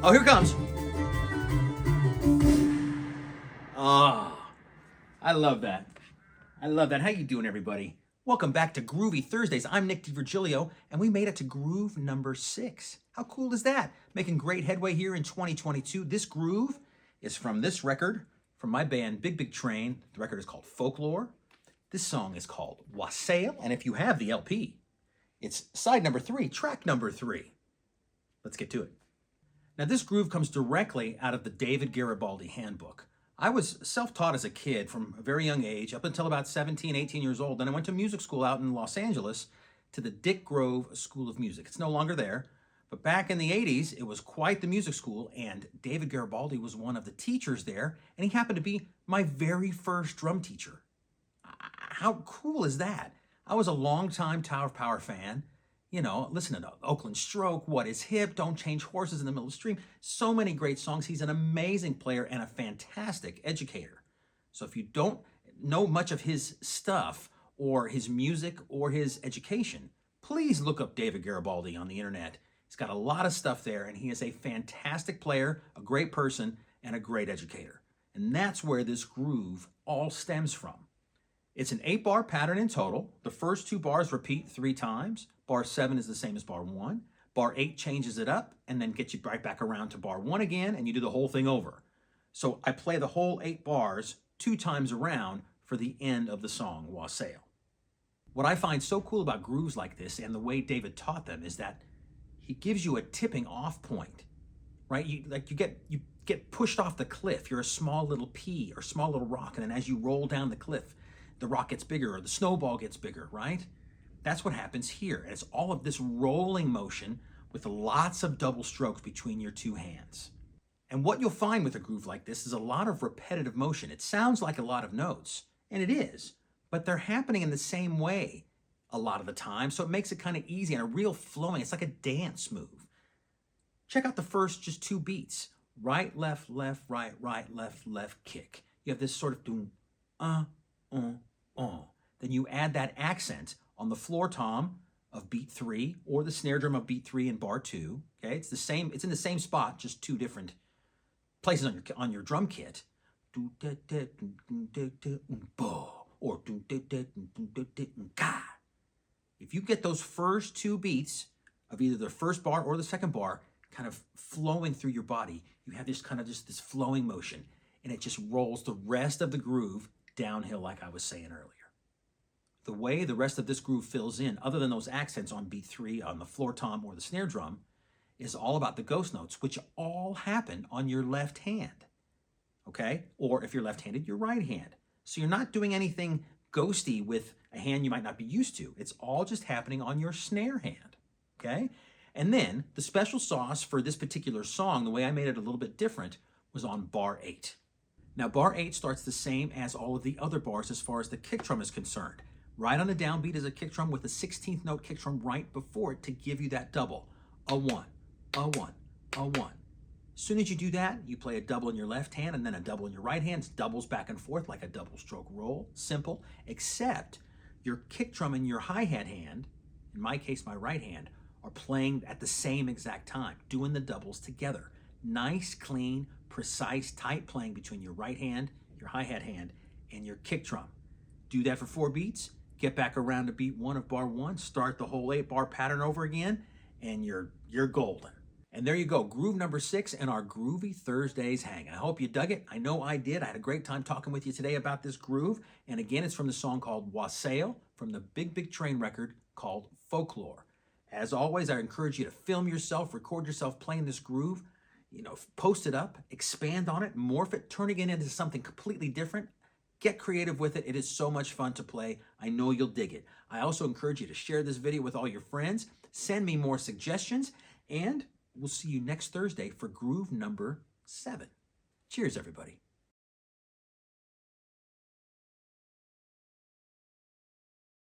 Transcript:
Oh, here it comes. Ah, I love that. I love that. How you doing, everybody? Welcome back to Groovy Thursdays. I'm Nick DiVirgilio, and we made it to groove number 6. How cool is that? Making great headway here in 2022. This groove is from this record, from my band Big Big Train. The record is called Folklore. This song is called Wassail, and if you have the LP, it's side number 3, track number 3. Let's get to it. Now, this groove comes directly out of the David Garibaldi handbook. I was self-taught as a kid from a very young age, up until about 17, 18 years old. Then I went to music school out in Los Angeles to the Dick Grove School of Music. It's no longer there, but back in the 80s, it was quite the music school, and David Garibaldi was one of the teachers there, and he happened to be my very first drum teacher. How cool is that? I was a longtime Tower of Power fan. You know, listening to Oakland Stroke, What Is Hip, Don't Change Horses in the Middle of the Stream. So many great songs. He's an amazing player and a fantastic educator. So if you don't know much of his stuff or his music or his education, please look up David Garibaldi on the internet. He's got a lot of stuff there, and he is a fantastic player, a great person, and a great educator. And that's where this groove all stems from. It's an 8-bar pattern in total. The first 2 bars repeat 3 times. Bar 7 is the same as bar 1. Bar 8 changes it up and then gets you right back around to bar 1 again, and you do the whole thing over. So I play the whole 8 bars 2 times around for the end of the song, Wassail. What I find so cool about grooves like this and the way David taught them is that he gives you a tipping off point, right? You get pushed off the cliff. You're a small little pea or small little rock, and then as you roll down the cliff, the rock gets bigger or the snowball gets bigger, right? That's what happens here. And it's all of this rolling motion with lots of double strokes between your 2 hands. And what you'll find with a groove like this is a lot of repetitive motion. It sounds like a lot of notes, and it is, but they're happening in the same way a lot of the time, so it makes it kind of easy and a real flowing. It's like a dance move. Check out the first just 2 beats. Right, left, right, left, kick. You have this sort of doom, Then you add that accent on the floor tom of beat 3 or the snare drum of beat 3 in bar 2. Okay, it's the same. It's in the same spot, just 2 different places on your drum kit. Or if you get those first 2 beats of either the first bar or the second bar kind of flowing through your body, you have this kind of just this flowing motion, and it just rolls the rest of the groove downhill, like I was saying earlier. The way the rest of this groove fills in, other than those accents on beat 3 on the floor tom or the snare drum, is all about the ghost notes, which all happen on your left hand, okay? Or if you're left-handed, your right hand. So you're not doing anything ghosty with a hand you might not be used to. It's all just happening on your snare hand, okay? And then the special sauce for this particular song, the way I made it a little bit different, was on bar 8. Now, bar 8 starts the same as all of the other bars as far as the kick drum is concerned. Right on the downbeat is a kick drum with a 16th note kick drum right before it to give you that double. A 1, a 1, a 1. As soon as you do that, you play a double in your left hand and then a double in your right hand. It doubles back and forth like a double stroke roll. Simple, except your kick drum and your hi-hat hand, in my case, my right hand, are playing at the same exact time, doing the doubles together. Nice, clean, precise, tight playing between your right hand, your hi-hat hand, and your kick drum. Do that for 4 beats. Get back around to beat 1 of bar 1, start the whole 8-bar pattern over again, and you're golden. And there you go, groove number 6 in our Groovy Thursdays hang. I hope you dug it. I know I did. I had a great time talking with you today about this groove. And again, it's from the song called Wassail from the Big Big Train record called Folklore. As always, I encourage you to film yourself, record yourself playing this groove, post it up, expand on it, morph it, turning it into something completely different. Get creative with it. It is so much fun to play. I know you'll dig it. I also encourage you to share this video with all your friends. Send me more suggestions, and we'll see you next Thursday for groove number 7. Cheers, everybody.